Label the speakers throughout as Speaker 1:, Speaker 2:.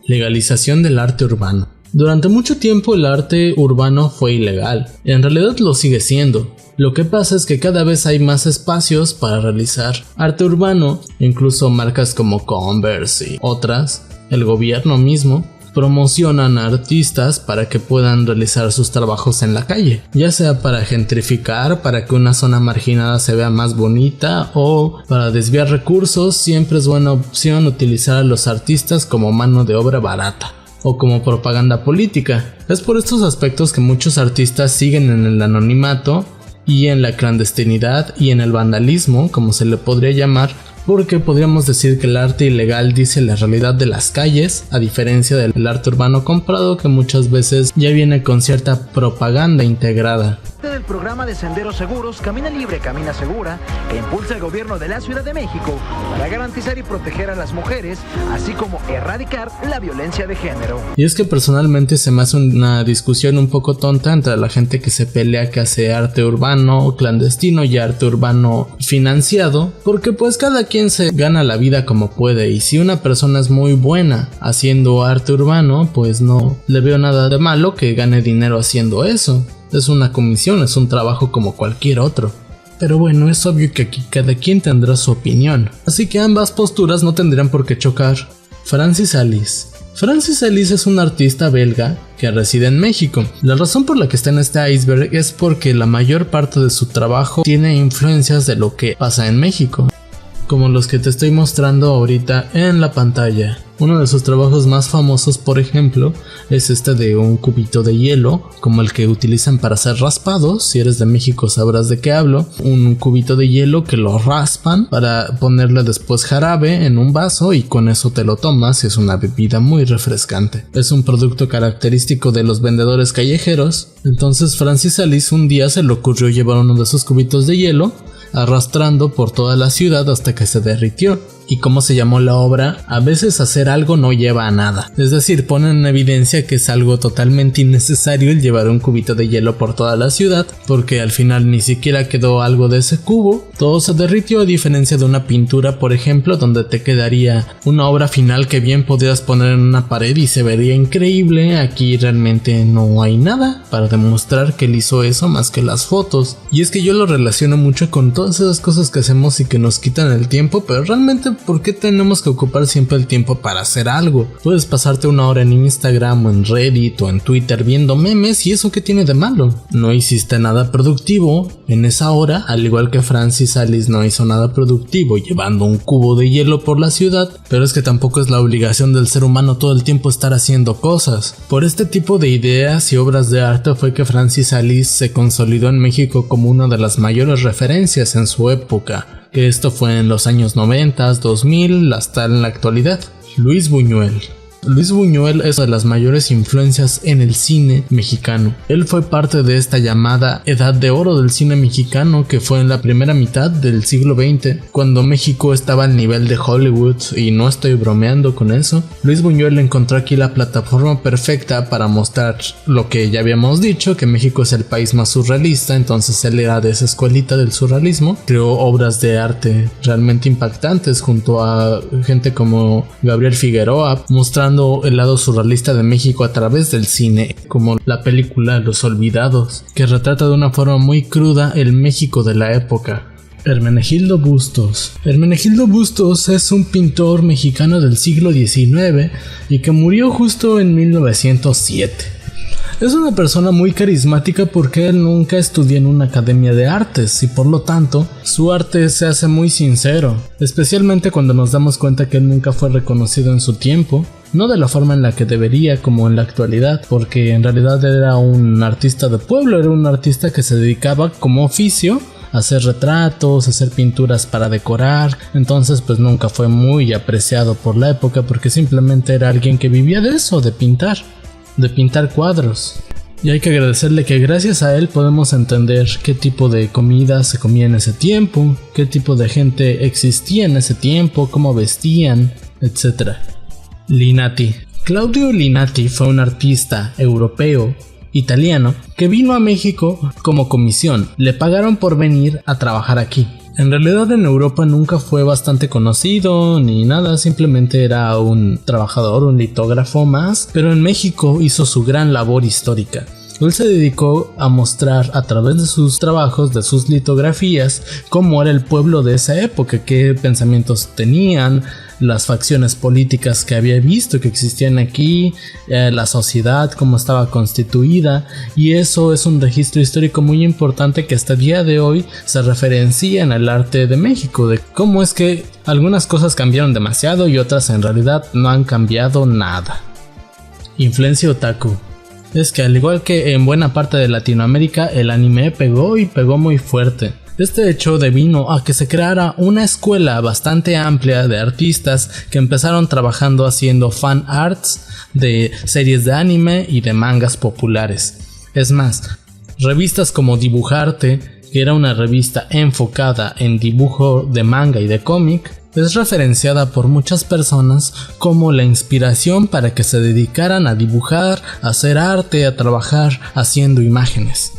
Speaker 1: Legalización del arte urbano. Durante mucho tiempo el arte urbano fue ilegal, en realidad lo sigue siendo. Lo que pasa es que cada vez hay más espacios para realizar arte urbano, incluso marcas como Converse y otras, el gobierno mismo, promocionan a artistas para que puedan realizar sus trabajos en la calle, ya sea para gentrificar, para que una zona marginada se vea más bonita o para desviar recursos. Siempre es buena opción utilizar a los artistas como mano de obra barata o como propaganda política. Es por estos aspectos que muchos artistas siguen en el anonimato y en la clandestinidad y en el vandalismo, como se le podría llamar, porque podríamos decir que el arte ilegal dice la realidad de las calles, a diferencia del arte urbano comprado, que muchas veces ya viene con cierta propaganda integrada.
Speaker 2: Del programa de Senderos Seguros, Camina Libre, Camina Segura, que impulsa el gobierno de la Ciudad de México para garantizar y proteger a las mujeres, así como erradicar la violencia de género.
Speaker 1: Y es que personalmente se me hace una discusión un poco tonta entre la gente que se pelea que hace arte urbano clandestino y arte urbano financiado, porque pues cada quien se gana la vida como puede, y si una persona es muy buena haciendo arte urbano, pues no le veo nada de malo que gane dinero haciendo eso. Es una comisión, es un trabajo como cualquier otro. Pero bueno, es obvio que aquí cada quien tendrá su opinión, así que ambas posturas no tendrían por qué chocar. Francis Alice. Francis Alice es un artista belga que reside en México. La razón por la que está en este iceberg es porque la mayor parte de su trabajo tiene influencias de lo que pasa en México, como los que te estoy mostrando ahorita en la pantalla. Uno de sus trabajos más famosos, por ejemplo, es este de un cubito de hielo, como el que utilizan para hacer raspados. Si eres de México sabrás de qué hablo. Un cubito de hielo que lo raspan para ponerle después jarabe en un vaso y con eso te lo tomas, y es una bebida muy refrescante. Es un producto característico de los vendedores callejeros. Entonces Francis Alice un día se le ocurrió llevar uno de esos cubitos de hielo arrastrando por toda la ciudad hasta que se derritió. ¿Y cómo se llamó la obra? A veces hacer algo no lleva a nada. Es decir, ponen en evidencia que es algo totalmente innecesario el llevar un cubito de hielo por toda la ciudad, porque al final ni siquiera quedó algo de ese cubo. Todo se derritió, a diferencia de una pintura, por ejemplo, donde te quedaría una obra final que bien podrías poner en una pared y se vería increíble. Aquí realmente no hay nada para demostrar que él hizo eso más que las fotos. Y es que yo lo relaciono mucho con todas esas cosas que hacemos y que nos quitan el tiempo, pero realmente ¿por qué tenemos que ocupar siempre el tiempo para hacer algo? Puedes pasarte una hora en Instagram o en Reddit o en Twitter viendo memes, y eso ¿qué tiene de malo? No hiciste nada productivo en esa hora, al igual que Francis Alice no hizo nada productivo llevando un cubo de hielo por la ciudad, pero es que tampoco es la obligación del ser humano todo el tiempo estar haciendo cosas. Por este tipo de ideas y obras de arte fue que Francis Alice se consolidó en México como una de las mayores referencias en su época, que esto fue en los años 90, 2000 hasta en la actualidad. Luis Buñuel. Luis Buñuel es una de las mayores influencias en el cine mexicano. Él fue parte de esta llamada Edad de Oro del cine mexicano, que fue en la primera mitad del siglo XX, cuando México estaba al nivel de Hollywood, y no estoy bromeando con eso. Luis Buñuel encontró aquí la plataforma perfecta para mostrar lo que ya habíamos dicho, que México es el país más surrealista. Entonces él era de esa escuelita del surrealismo, creó obras de arte realmente impactantes junto a gente como Gabriel Figueroa, mostrando el lado surrealista de México a través del cine, como la película Los Olvidados, que retrata de una forma muy cruda el México de la época. Hermenegildo Bustos. Hermenegildo Bustos es un pintor mexicano del siglo XIX y que murió justo en 1907. Es una persona muy carismática porque él nunca estudió en una academia de artes y por lo tanto su arte se hace muy sincero, especialmente cuando nos damos cuenta que él nunca fue reconocido en su tiempo, no de la forma en la que debería como en la actualidad, porque en realidad era un artista de pueblo, era un artista que se dedicaba como oficio a hacer retratos, a hacer pinturas para decorar. Entonces pues nunca fue muy apreciado por la época porque simplemente era alguien que vivía de eso, de pintar cuadros. Y hay que agradecerle que gracias a él podemos entender qué tipo de comida se comía en ese tiempo, qué tipo de gente existía en ese tiempo, cómo vestían, etc. Linati. Claudio Linati fue un artista europeo italiano que vino a México como comisión. Le pagaron por venir a trabajar aquí. En realidad en Europa nunca fue bastante conocido ni nada, simplemente era un trabajador, un litógrafo más, pero en México hizo su gran labor histórica. Él se dedicó a mostrar a través de sus trabajos, de sus litografías, cómo era el pueblo de esa época, qué pensamientos tenían, las facciones políticas que había visto que existían aquí, la sociedad, cómo estaba constituida, y eso es un registro histórico muy importante que hasta el día de hoy se referencia en el arte de México, de cómo es que algunas cosas cambiaron demasiado y otras en realidad no han cambiado nada. Influencia otaku. Es que al igual que en buena parte de Latinoamérica, el anime pegó y pegó muy fuerte. Este hecho devino a que se creara una escuela bastante amplia de artistas que empezaron trabajando haciendo fan arts de series de anime y de mangas populares. Es más, revistas como Dibujarte, que era una revista enfocada en dibujo de manga y de cómic, es referenciada por muchas personas como la inspiración para que se dedicaran a dibujar, a hacer arte, a trabajar haciendo imágenes.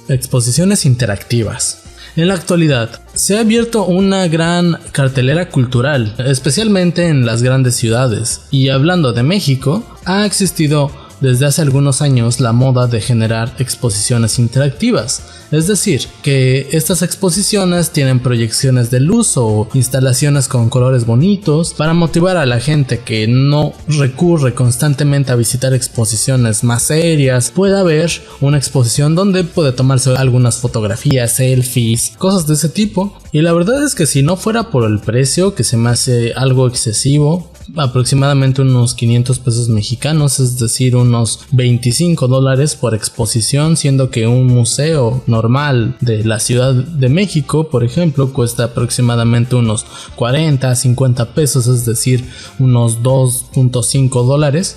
Speaker 1: Exposiciones interactivas. En la actualidad, se ha abierto una gran cartelera cultural, especialmente en las grandes ciudades, y hablando de México, ha existido desde hace algunos años la moda de generar exposiciones interactivas, es decir, que estas exposiciones tienen proyecciones de luz o instalaciones con colores bonitos para motivar a la gente que no recurre constantemente a visitar exposiciones más serias, pueda ver una exposición donde puede tomarse algunas fotografías, selfies, cosas de ese tipo. Y la verdad es que si no fuera por el precio, que se me hace algo excesivo, aproximadamente unos 500 pesos mexicanos, es decir, unos $25 por exposición, siendo que un museo normal de la Ciudad de México, por ejemplo, cuesta aproximadamente unos 40 a 50 pesos, es decir, unos $2.5,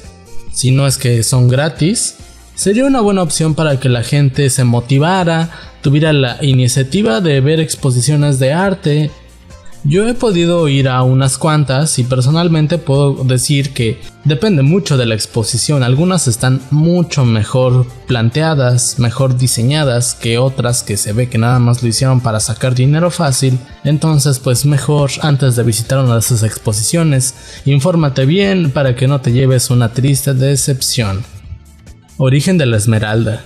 Speaker 1: si no es que son gratis. Sería una buena opción para que la gente se motivara, tuviera la iniciativa de ver exposiciones de arte. Yo he podido ir a unas cuantas y personalmente puedo decir que depende mucho de la exposición. Algunas están mucho mejor planteadas, mejor diseñadas que otras que se ve que nada más lo hicieron para sacar dinero fácil. Entonces pues mejor antes de visitar una de esas exposiciones, infórmate bien para que no te lleves una triste decepción. Origen de la Esmeralda.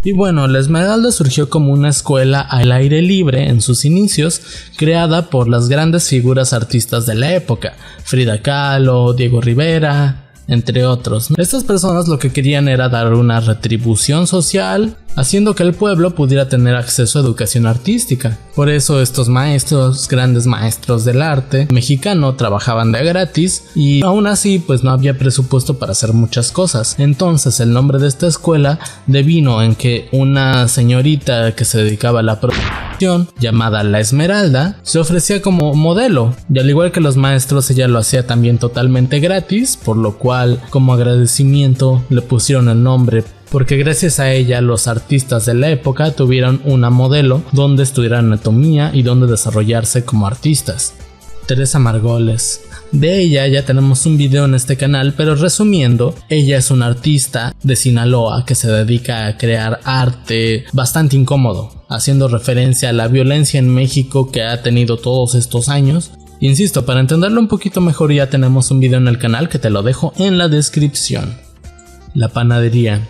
Speaker 1: Y bueno, la Esmeralda surgió como una escuela al aire libre en sus inicios, creada por las grandes figuras artistas de la época, Frida Kahlo, Diego Rivera, entre otros. Estas personas lo que querían era dar una retribución social, haciendo que el pueblo pudiera tener acceso a educación artística. Por eso estos maestros, grandes maestros del arte mexicano, trabajaban de gratis y aún así pues no había presupuesto para hacer muchas cosas. Entonces el nombre de esta escuela devino en que una señorita que se dedicaba a la producción, llamada La Esmeralda, se ofrecía como modelo, y al igual que los maestros ella lo hacía también totalmente gratis, por lo cual como agradecimiento le pusieron el nombre, porque gracias a ella los artistas de la época tuvieron una modelo donde estudiar anatomía y donde desarrollarse como artistas. Teresa Margoles. De ella ya tenemos un video en este canal, pero resumiendo, ella es una artista de Sinaloa que se dedica a crear arte bastante incómodo, haciendo referencia a la violencia en México que ha tenido todos estos años. Insisto, para entenderlo un poquito mejor ya tenemos un video en el canal que te lo dejo en la descripción. La panadería.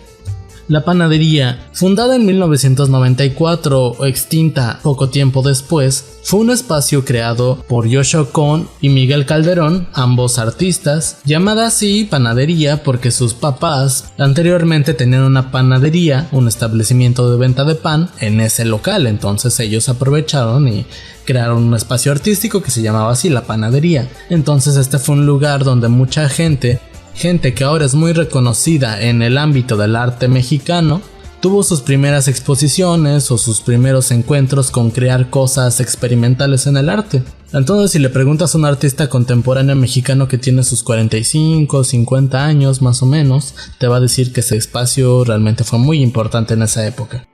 Speaker 1: La panadería, fundada en 1994 o extinta poco tiempo después, fue un espacio creado por Joshua Cohn y Miguel Calderón, ambos artistas, llamada así panadería porque sus papás anteriormente tenían una panadería, un establecimiento de venta de pan en ese local, entonces ellos aprovecharon y crearon un espacio artístico que se llamaba así, la panadería. Entonces este fue un lugar donde mucha gente que ahora es muy reconocida en el ámbito del arte mexicano, tuvo sus primeras exposiciones o sus primeros encuentros con crear cosas experimentales en el arte. Entonces si le preguntas a un artista contemporáneo mexicano que tiene sus 45, 50 años más o menos, te va a decir que ese espacio realmente fue muy importante en esa época.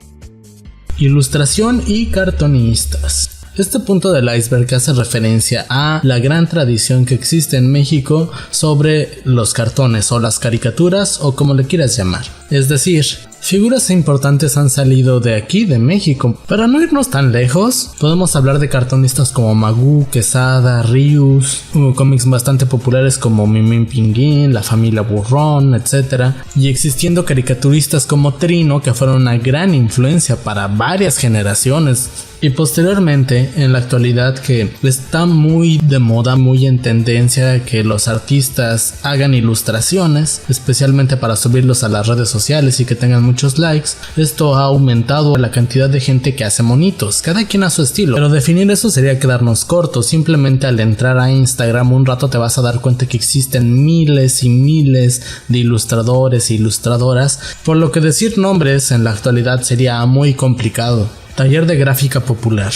Speaker 1: Ilustración y cartonistas. Este punto del iceberg hace referencia a la gran tradición que existe en México sobre los cartones o las caricaturas o como le quieras llamar. Es decir, Figuras importantes han salido de aquí, de México. Para no irnos tan lejos, podemos hablar de cartonistas como Magoo, Quesada, Rius, cómics bastante populares como Mimín Pinguín, La Familia Burrón, etc. Y existiendo caricaturistas como Trino, que fueron una gran influencia para varias generaciones. Y posteriormente, en la actualidad, que está muy de moda, muy en tendencia que los artistas hagan ilustraciones, especialmente para subirlos a las redes sociales y que tengan muchos likes. Esto ha aumentado la cantidad de gente que hace monitos, cada quien a su estilo. Pero definir eso sería quedarnos cortos. Simplemente al entrar a Instagram un rato te vas a dar cuenta que existen miles y miles de ilustradores e ilustradoras, por lo que decir nombres en la actualidad sería muy complicado. Taller de Gráfica Popular.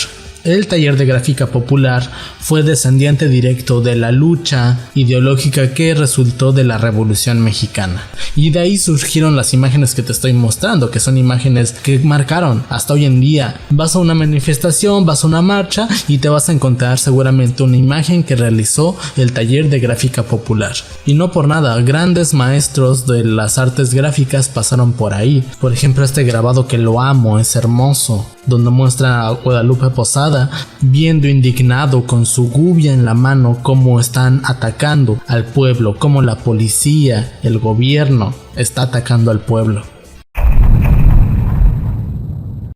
Speaker 1: El Taller de Gráfica Popular fue descendiente directo de la lucha ideológica que resultó de la Revolución Mexicana. Y de ahí surgieron las imágenes que te estoy mostrando, que son imágenes que marcaron hasta hoy en día. Vas a una manifestación, vas a una marcha y te vas a encontrar seguramente una imagen que realizó el Taller de Gráfica Popular. Y no por nada, grandes maestros de las artes gráficas pasaron por ahí. Por ejemplo, este grabado que lo amo, es hermoso, donde muestra a Guadalupe Posada viendo indignado con su gubia en la mano cómo están atacando al pueblo, cómo la policía, el gobierno está atacando al pueblo.